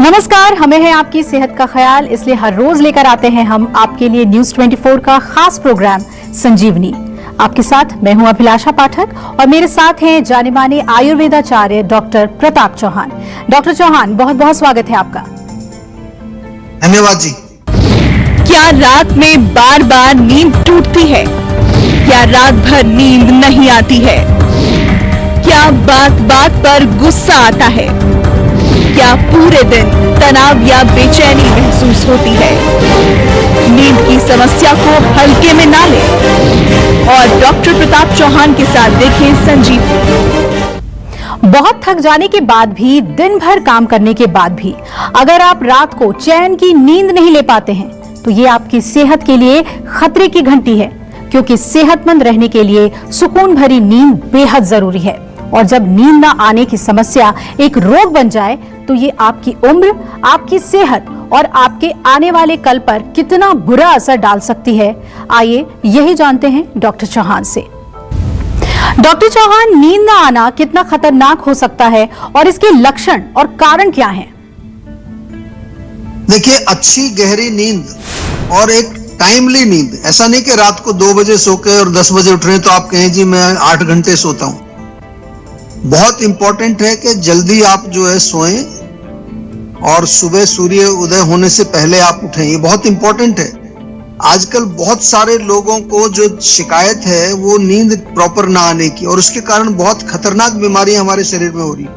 नमस्कार, हमें है आपकी सेहत का ख्याल, इसलिए हर रोज लेकर आते हैं हम आपके लिए न्यूज 24 का खास प्रोग्राम संजीवनी। आपके साथ मैं हूं अभिलाषा पाठक और मेरे साथ हैं जाने माने आयुर्वेदाचार्य डॉक्टर प्रताप चौहान। डॉक्टर चौहान, बहुत बहुत स्वागत है आपका। धन्यवाद जी। क्या रात में बार बार नींद टूटती है? क्या रात भर नींद नहीं आती है? क्या बात बात पर गुस्सा आता है? क्या पूरे दिन तनाव या बेचैनी महसूस होती है? नींद की समस्या को हल्के में ना लें और डॉक्टर प्रताप चौहान के साथ देखें संजीवनी। बहुत थक जाने के बाद भी, दिन भर काम करने के बाद भी अगर आप रात को चैन की नींद नहीं ले पाते हैं तो ये आपकी सेहत के लिए खतरे की घंटी है, क्योंकि सेहतमंद रहने के लिए सुकून भरी नींद बेहद जरूरी है। और जब नींद न आने की समस्या एक रोग बन जाए तो ये आपकी उम्र, आपकी सेहत और आपके आने वाले कल पर कितना बुरा असर डाल सकती है। आइए यही जानते हैं डॉक्टर चौहान से। डॉक्टर चौहान, नींद न आना कितना खतरनाक हो सकता है और इसके लक्षण और कारण क्या हैं? देखिए, अच्छी गहरी नींद और एक टाइमली नींद, ऐसा नहीं कि रात को 2 बजे सो के और 10 बजे उठ रहे हैं तो आप कहें जी मैं 8 घंटे सोता हूं। बहुत इंपॉर्टेंट है कि जल्दी आप जो है सोएं और सुबह सूर्य उदय होने से पहले आप उठें, ये बहुत इंपॉर्टेंट है। आजकल बहुत सारे लोगों को जो शिकायत है वो नींद प्रॉपर ना आने की, और उसके कारण बहुत खतरनाक बीमारियां हमारे शरीर में हो रही है।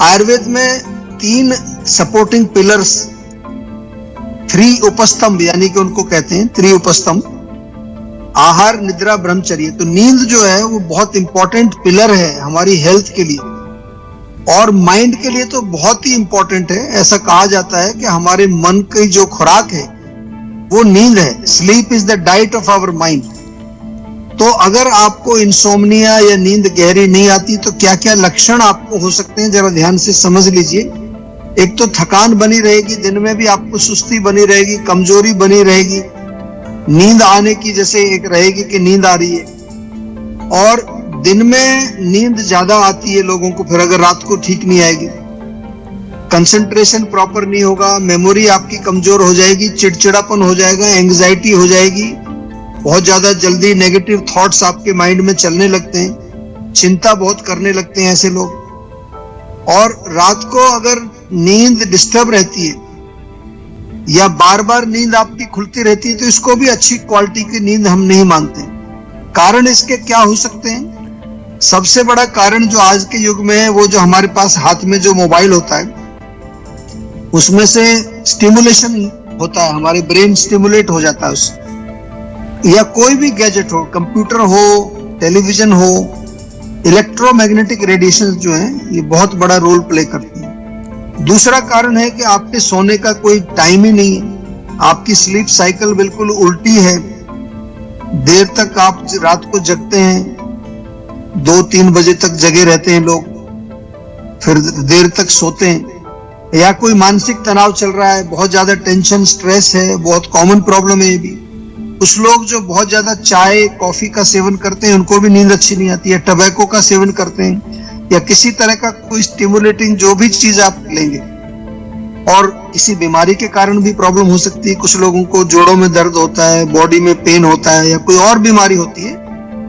आयुर्वेद में 3 सपोर्टिंग पिलर्स, 3 उपस्तंभ यानी कि उनको कहते हैं 3 उपस्तंभ, आहार, निद्रा, ब्रह्मचर्य। तो नींद जो है वो बहुत इंपॉर्टेंट पिलर है हमारी हेल्थ के लिए और माइंड के लिए तो बहुत ही इंपॉर्टेंट है। ऐसा कहा जाता है कि हमारे मन की जो खुराक है वो नींद है। Sleep is the diet of our mind. तो अगर आपको इंसोम्निया या नींद गहरी नहीं आती तो क्या क्या लक्षण आपको हो सकते हैं, जरा ध्यान से समझ लीजिए। एक तो थकान बनी रहेगी, दिन में भी आपको सुस्ती बनी रहेगी, कमजोरी बनी रहेगी, नींद आने की जैसे एक रहेगी कि नींद आ रही है, और दिन में नींद ज्यादा आती है लोगों को, फिर अगर रात को ठीक नहीं आएगी। कंसंट्रेशन प्रॉपर नहीं होगा, मेमोरी आपकी कमजोर हो जाएगी, चिड़चिड़ापन हो जाएगा, एंग्जाइटी हो जाएगी, बहुत ज्यादा जल्दी नेगेटिव थॉट्स आपके माइंड में चलने लगते हैं, चिंता बहुत करने लगते हैं ऐसे लोग। और रात को अगर नींद डिस्टर्ब रहती है या बार बार नींद आपकी खुलती रहती है तो इसको भी अच्छी क्वालिटी की नींद हम नहीं मानते। कारण इसके क्या हो सकते हैं? सबसे बड़ा कारण जो आज के युग में है वो जो हमारे पास हाथ में जो मोबाइल होता है उसमें से स्टिमुलेशन होता है, हमारे ब्रेन स्टिमुलेट हो जाता है उससे। या कोई भी गैजेट हो, कंप्यूटर हो, टेलीविजन हो, इलेक्ट्रोमैग्नेटिक रेडिएशन जो है ये बहुत बड़ा रोल प्ले करती है। दूसरा कारण है कि आपके सोने का कोई टाइम ही नहीं है, आपकी स्लीप साइकिल बिल्कुल उल्टी है, देर तक आप रात को जगते हैं, 2-3 बजे तक जगे रहते हैं लोग, फिर देर तक सोते हैं। या कोई मानसिक तनाव चल रहा है, बहुत ज्यादा टेंशन, स्ट्रेस है, बहुत कॉमन प्रॉब्लम है ये भी। कुछ लोग जो बहुत ज्यादा चाय कॉफी का सेवन करते हैं उनको भी नींद अच्छी नहीं आती है, टबैको का सेवन करते हैं या किसी तरह का कोई स्टिमुलेटिंग जो भी चीज आप लेंगे, और किसी बीमारी के कारण भी प्रॉब्लम हो सकती है। कुछ लोगों को जोड़ों में दर्द होता है, बॉडी में पेन होता है, या कोई और बीमारी होती है,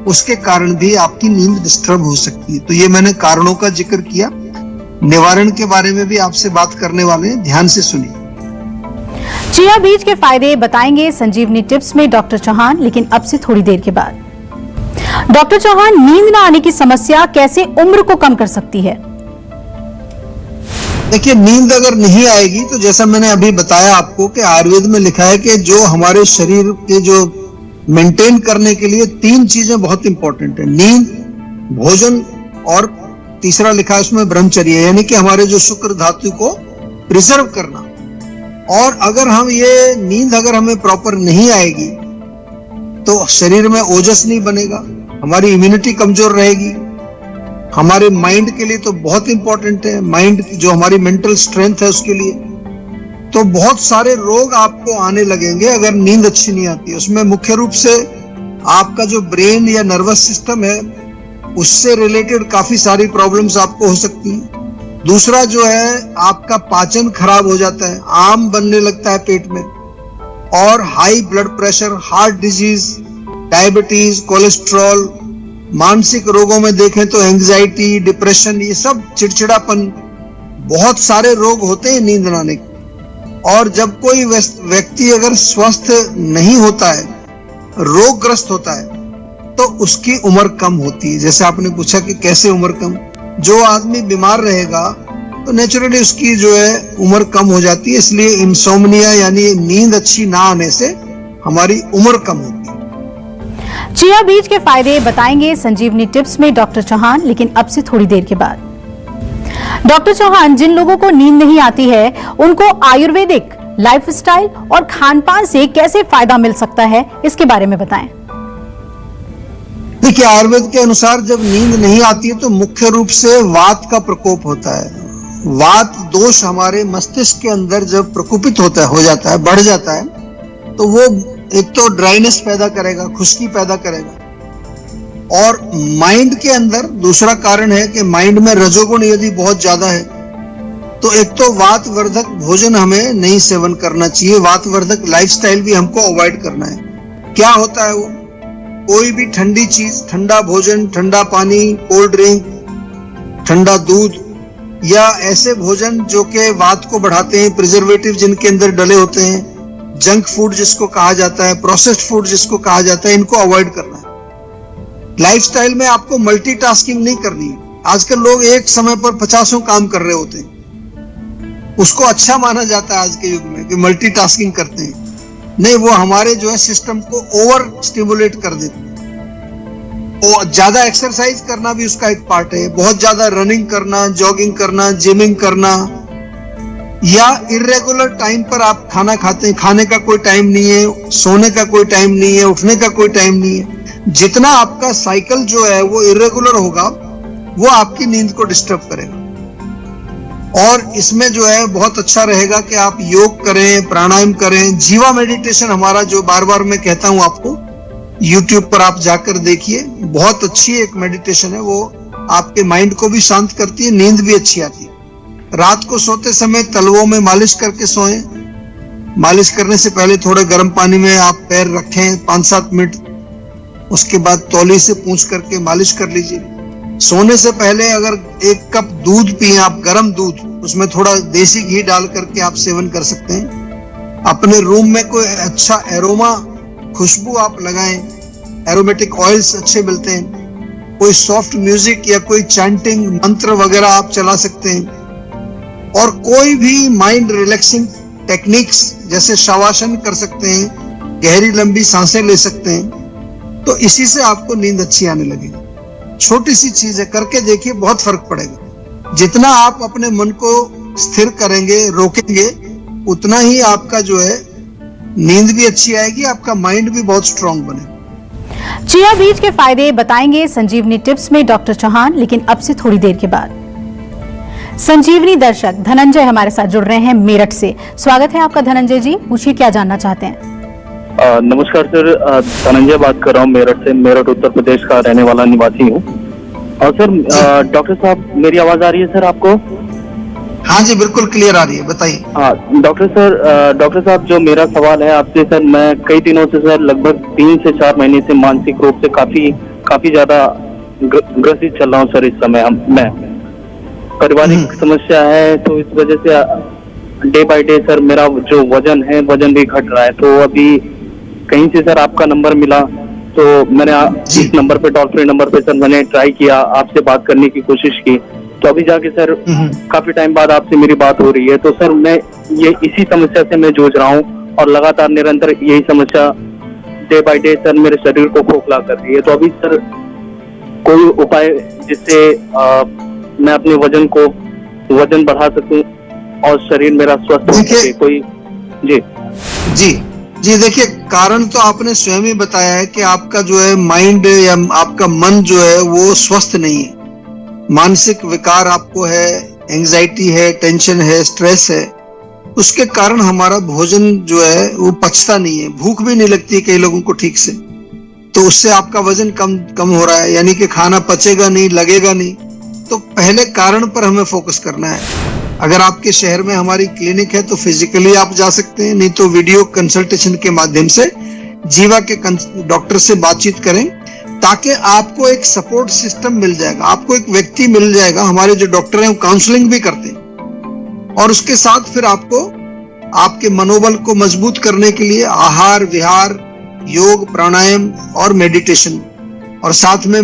उसके कारण भी आपकी नींद डिस्टर्ब हो सकती है। तो ये मैंने कारणों का जिक्र किया। निवारण के बारे में भी आपसे बात करने वाले हैं, ध्यान से सुनिए। चिया बीज के फायदे बताएंगे संजीवनी टिप्स में डॉक्टर चौहान, लेकिन अब से थोड़ी देर के बाद। डॉक्टर चौहान, नींद न आने की समस्या कैसे उम्र को कम कर सकती है? देखिए, नींद अगर नहीं आएगी तो जैसा मैंने अभी बताया आपको कि आयुर्वेद में लिखा है कि जो हमारे शरीर के जो मेंटेन करने के लिए 3 चीजें बहुत इंपॉर्टेंट है, नींद, भोजन और तीसरा लिखा है उसमें ब्रह्मचर्य, यानी कि हमारे जो शुक्र धातु को प्रिजर्व करना। और अगर हम ये नींद अगर हमें प्रॉपर नहीं आएगी तो शरीर में ओजस नहीं बनेगा, हमारी इम्यूनिटी कमजोर रहेगी। हमारे माइंड के लिए तो बहुत इंपॉर्टेंट है, माइंड जो हमारी मेंटल स्ट्रेंथ है उसके लिए। तो बहुत सारे रोग आपको आने लगेंगे अगर नींद अच्छी नहीं आती। उसमें मुख्य रूप से आपका जो ब्रेन या नर्वस सिस्टम है उससे रिलेटेड काफी सारी प्रॉब्लम्स आपको हो सकती हैं। दूसरा जो है आपका पाचन खराब हो जाता है, आम बनने लगता है पेट में, और high blood pressure, heart disease, diabetes, cholesterol, मानसिक रोगों में देखें तो एंजाइटी, डिप्रेशन, ये सब, चिड़चिड़ापन, बहुत सारे रोग होते हैं नींद न आने के। और जब कोई व्यक्ति अगर स्वस्थ नहीं होता है, रोगग्रस्त होता है, तो उसकी उम्र कम होती है। जैसे आपने पूछा कि कैसे उम्र कम, जो आदमी बीमार रहेगा तो नेचुरली उसकी जो है उम्र कम हो जाती है। इसलिए इंसोम्निया यानी नींद अच्छी ना आने से हमारी उम्र कम होती है। चिया बीज के फायदे बताएंगे संजीवनी टिप्स में डॉक्टर चौहान, लेकिन अब से थोड़ी देर के बाद। डॉक्टर चौहान, जिन लोगों को नींद नहीं आती है उनको आयुर्वेदिक लाइफस्टाइल और खानपान से कैसे फायदा मिल सकता है, इसके बारे में बताएं। देखिए, आयुर्वेद के अनुसार जब नींद नहीं आती है तो मुख्य रूप से वात का प्रकोप होता है। वात दोष हमारे मस्तिष्क के अंदर जब प्रकोपित होता है, हो जाता है, बढ़ जाता है, तो वो एक तो ड्राइनेस पैदा करेगा, खुश्की पैदा करेगा, और माइंड के अंदर दूसरा कारण है कि माइंड में रजोगुण यदि बहुत ज्यादा है तो एक तो वातवर्धक भोजन हमें नहीं सेवन करना चाहिए, वातवर्धक लाइफस्टाइल भी हमको अवॉइड करना है। क्या होता है वो, कोई भी ठंडी चीज, ठंडा भोजन, ठंडा पानी, कोल्ड ड्रिंक, ठंडा दूध, या ऐसे भोजन जो कि वात को बढ़ाते हैं, प्रिजर्वेटिव जिनके अंदर डले होते हैं, जंक फूड जिसको कहा जाता है, प्रोसेस्ड फूड जिसको कहा जाता है, इनको अवॉइड करना है। लाइफस्टाइल में आपको मल्टीटास्किंग नहीं करनी है। आजकल लोग एक समय पर 50 काम कर रहे होते हैं, उसको अच्छा माना जाता है आज के युग में कि मल्टीटास्किंग करते हैं। नहीं, वो हमारे जो है सिस्टम को ओवर स्टिमुलेट कर देते हैं। और ज्यादा एक्सरसाइज करना भी उसका एक पार्ट है, बहुत ज्यादा रनिंग करना, जॉगिंग करना, जिमिंग करना, या इर्रेगुलर टाइम पर आप खाना खाते हैं, खाने का कोई टाइम नहीं है, सोने का कोई टाइम नहीं है, उठने का कोई टाइम नहीं है। जितना आपका साइकिल जो है वो इर्रेगुलर होगा, वो आपकी नींद को डिस्टर्ब करेगा। और इसमें जो है बहुत अच्छा रहेगा कि आप योग करें, प्राणायाम करें। जीवा मेडिटेशन हमारा जो बार बार मैं कहता हूं आपको, YouTube पर आप जाकर देखिए, बहुत अच्छी एक मेडिटेशन है। वो आपके माइंड को भी शांत करती है, नींद भी अच्छी आती है। रात को सोते समय तलवों में मालिश करके सोएं। मालिश करने से पहले थोड़े गर्म पानी में आप पैर रखें 5-7 मिनट, उसके बाद तौली से पूंछ करके मालिश कर लीजिए। सोने से पहले अगर 1 कप दूध पिए आप, गर्म दूध, उसमें थोड़ा देसी घी डाल करके आप सेवन कर सकते हैं। अपने रूम में कोई अच्छा एरोमा खुशबू आप लगाएं, एरोमेटिक ऑयल्स अच्छे मिलते हैं। कोई सॉफ्ट म्यूजिक या कोई चैंटिंग मंत्र वगैरह आप चला सकते हैं। और कोई भी माइंड रिलैक्सिंग टेक्निक्स जैसे शवासन कर सकते हैं, गहरी लंबी सांसें ले सकते हैं। तो इसी से आपको नींद अच्छी आने लगेगी। छोटी सी चीज है, करके देखिए, बहुत फर्क पड़ेगा। जितना आप अपने मन को स्थिर करेंगे, रोकेंगे, उतना ही आपका जो है नींद भी अच्छी आएगी, आपका माइंड भी बहुत स्ट्रांग बनेगा। चिया बीज के फायदे बताएंगे संजीवनी टिप्स में डॉक्टर चौहान, लेकिन अब से थोड़ी देर के बाद। संजीवनी दर्शक धनंजय हमारे साथ जुड़ रहे हैं मेरठ से। स्वागत है आपका धनंजय जी, पूछिए क्या जानना चाहते हैं। नमस्कार सर, धनंजय बात कर रहा हूँ मेरठ से। मेरठ उत्तर प्रदेश का रहने वाला निवासी हूँ। और सर, डॉक्टर साहब, मेरी आवाज आ रही है सर आपको? हाँ जी, बिल्कुल क्लियर आ रही है, बताइए। हाँ डॉक्टर साहब, जो मेरा सवाल है आपसे सर, मैं कई दिनों से सर, लगभग 3 से 4 महीने से मानसिक रूप से काफी ज्यादा ग्रसित चल रहा हूँ सर। इस समय मैं पारिवारिक समस्या है, तो इस वजह से डे बाय डे सर मेरा जो वजन भी घट रहा है। तो अभी कहीं से सर आपका नंबर मिला, तो मैंने इस नंबर पे, टोल फ्री नंबर पे सर मैंने ट्राई किया, आपसे बात करने की कोशिश की। तो अभी जाके सर काफी टाइम बाद आपसे मेरी बात हो रही है। तो सर मैं इसी समस्या से मैं जूझ रहा हूँ, और लगातार निरंतर यही समस्या डे बाय डे सर मेरे शरीर को खोखला कर रही है। तो अभी सर कोई उपाय जिससे मैं अपने वजन बढ़ा सकूं और शरीर मेरा स्वस्थ हो सके, कोई? जी देखिए, कारण तो आपने स्वयं ही बताया है कि आपका जो है माइंड या आपका मन जो है वो स्वस्थ नहीं है। मानसिक विकार आपको है, एंजाइटी है, टेंशन है, स्ट्रेस है। उसके कारण हमारा भोजन जो है वो पचता नहीं है, भूख भी नहीं लगती है कई लोगों को ठीक से। तो उससे आपका वजन कम हो रहा है, यानी कि खाना पचेगा नहीं, लगेगा नहीं। तो पहले कारण पर हमें फोकस करना है। अगर आपके शहर में हमारी क्लिनिक है तो फिजिकली आप जा सकते हैं, नहीं तो वीडियो कंसल्टेशन के माध्यम से जीवा के डॉक्टर से बातचीत करें, ताकि आपको एक सपोर्ट सिस्टम मिल जाएगा, आपको एक व्यक्ति मिल जाएगा। हमारे जो डॉक्टर हैं वो काउंसलिंग भी करते हैं और उसके साथ फिर आपको आपके मनोबल को मजबूत करने के लिए आहार विहार, योग, प्राणायाम और मेडिटेशन, और साथ में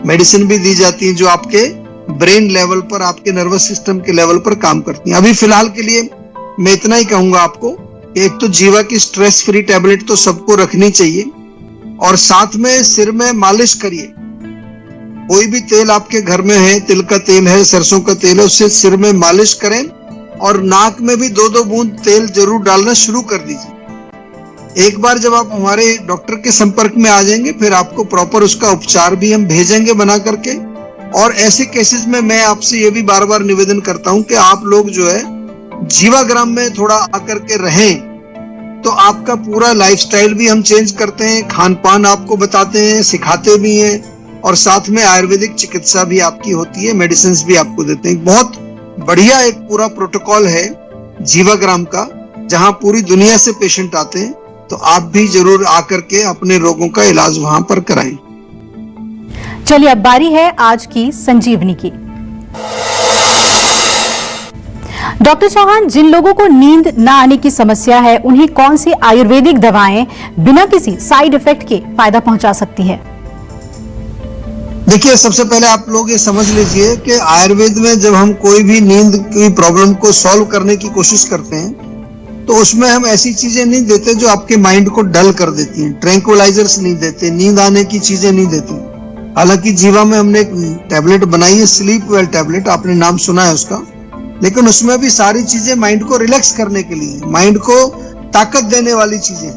मेडिसिन भी दी जाती है जो आपके ब्रेन लेवल पर, आपके नर्वस सिस्टम के लेवल पर काम करती हैं। अभी फिलहाल के लिए मैं इतना ही कहूंगा आपको, एक तो जीवा की स्ट्रेस फ्री टैबलेट तो सबको रखनी चाहिए, और साथ में सिर में मालिश करिए। कोई भी तेल आपके घर में है, तिल का तेल है, सरसों का तेल है, उससे सिर में मालिश करें और नाक में भी 2-2 बूंद तेल जरूर डालना शुरू कर दीजिए। एक बार जब आप हमारे डॉक्टर के संपर्क में आ जाएंगे, फिर आपको प्रॉपर उसका उपचार भी हम भेजेंगे बना करके। और ऐसे केसेस में मैं आपसे ये भी बार बार निवेदन करता हूं कि आप लोग जो है जीवाग्राम में थोड़ा आकर के रहें, तो आपका पूरा लाइफस्टाइल भी हम चेंज करते हैं, खान पान आपको बताते हैं, सिखाते भी हैं, और साथ में आयुर्वेदिक चिकित्सा भी आपकी होती है, मेडिसिन भी आपको देते हैं। बहुत बढ़िया एक पूरा प्रोटोकॉल है जीवाग्राम का, जहां पूरी दुनिया से पेशेंट आते हैं। तो आप भी जरूर आकर के अपने रोगों का इलाज वहां पर कराएं। चलिए अब बारी है आज की संजीवनी की। डॉक्टर चौहान, जिन लोगों को नींद ना आने की समस्या है, उन्हें कौन सी आयुर्वेदिक दवाएं बिना किसी साइड इफेक्ट के फायदा पहुंचा सकती है? देखिए, सबसे पहले आप लोग ये समझ लीजिए कि आयुर्वेद में जब हम कोई भी नींद की प्रॉब्लम को सॉल्व करने की कोशिश करते हैं, तो उसमें हम ऐसी चीजें नहीं देते जो आपके माइंड को डल कर देती हैं। ट्रैंक्विलाइजर्स नहीं देते, नींद आने की चीजें नहीं देते। हालांकि जीवा में हमने एक टैबलेट बनाई है, स्लीप वेल टैबलेट, आपने नाम सुना है उसका, लेकिन उसमें भी सारी चीजें माइंड को रिलैक्स करने के लिए, माइंड को ताकत देने वाली चीजें,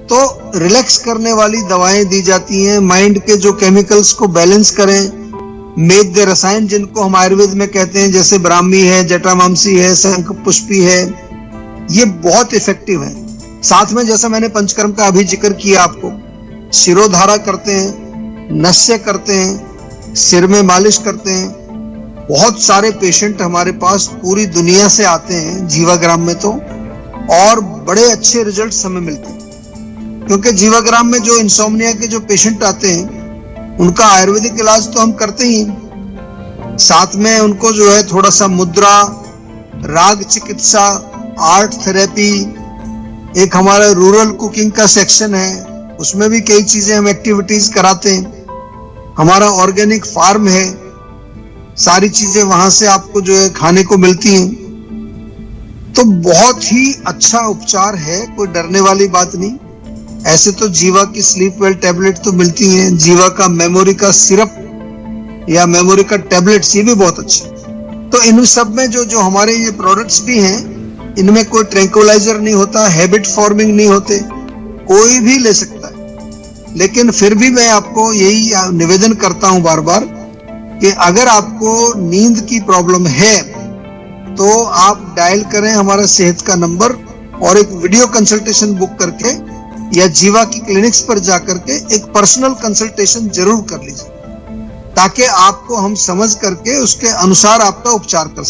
तो रिलैक्स करने वाली दवाएं दी जाती हैं। माइंड के जो केमिकल्स को बैलेंस करें, मेद रसायन जिनको हम आयुर्वेद में कहते हैं, जैसे ब्राह्मी है, जटामांसी है, शंख पुष्पी है, ये बहुत इफेक्टिव है। साथ में जैसा मैंने पंचकर्म का अभी जिक्र किया आपको, शिरोधारा करते हैं, नस्य करते हैं, सिर में मालिश करते हैं। बहुत सारे पेशेंट हमारे पास पूरी दुनिया से आते हैं जीवाग्राम में, तो और बड़े अच्छे रिजल्ट्स हमें मिलते हैं, क्योंकि जीवाग्राम में जो इंसोम्निया के जो पेशेंट आते हैं उनका आयुर्वेदिक इलाज तो हम करते ही, साथ में उनको जो है थोड़ा सा मुद्रा, राग चिकित्सा, आर्ट थेरेपी, एक हमारा रूरल कुकिंग का सेक्शन है, उसमें भी कई चीजें हम एक्टिविटीज कराते हैं। हमारा ऑर्गेनिक फार्म है, सारी चीजें वहां से आपको जो है खाने को मिलती हैं। तो बहुत ही अच्छा उपचार है, कोई डरने वाली बात नहीं। ऐसे तो जीवा की स्लीप वेल टैबलेट तो मिलती हैं, जीवा का मेमोरी का सिरप या मेमोरी का टैबलेट्स, ये भी बहुत अच्छे। तो इन सब में जो हमारे ये प्रोडक्ट्स भी हैं, इनमें कोई ट्रैंक्विलाइजर नहीं होता, हैबिट फॉर्मिंग नहीं होते, कोई भी ले सकता है। लेकिन फिर भी मैं आपको यही निवेदन करता हूं बार बार कि अगर आपको नींद की प्रॉब्लम है तो आप डायल करें हमारा सेहत का नंबर और एक वीडियो कंसल्टेशन बुक करके या जीवा की क्लिनिक्स पर जाकर के एक पर्सनल कंसल्टेशन जरूर कर लीजिए, ताकि आपको हम समझ करके उसके अनुसार आपका उपचार कर सकें।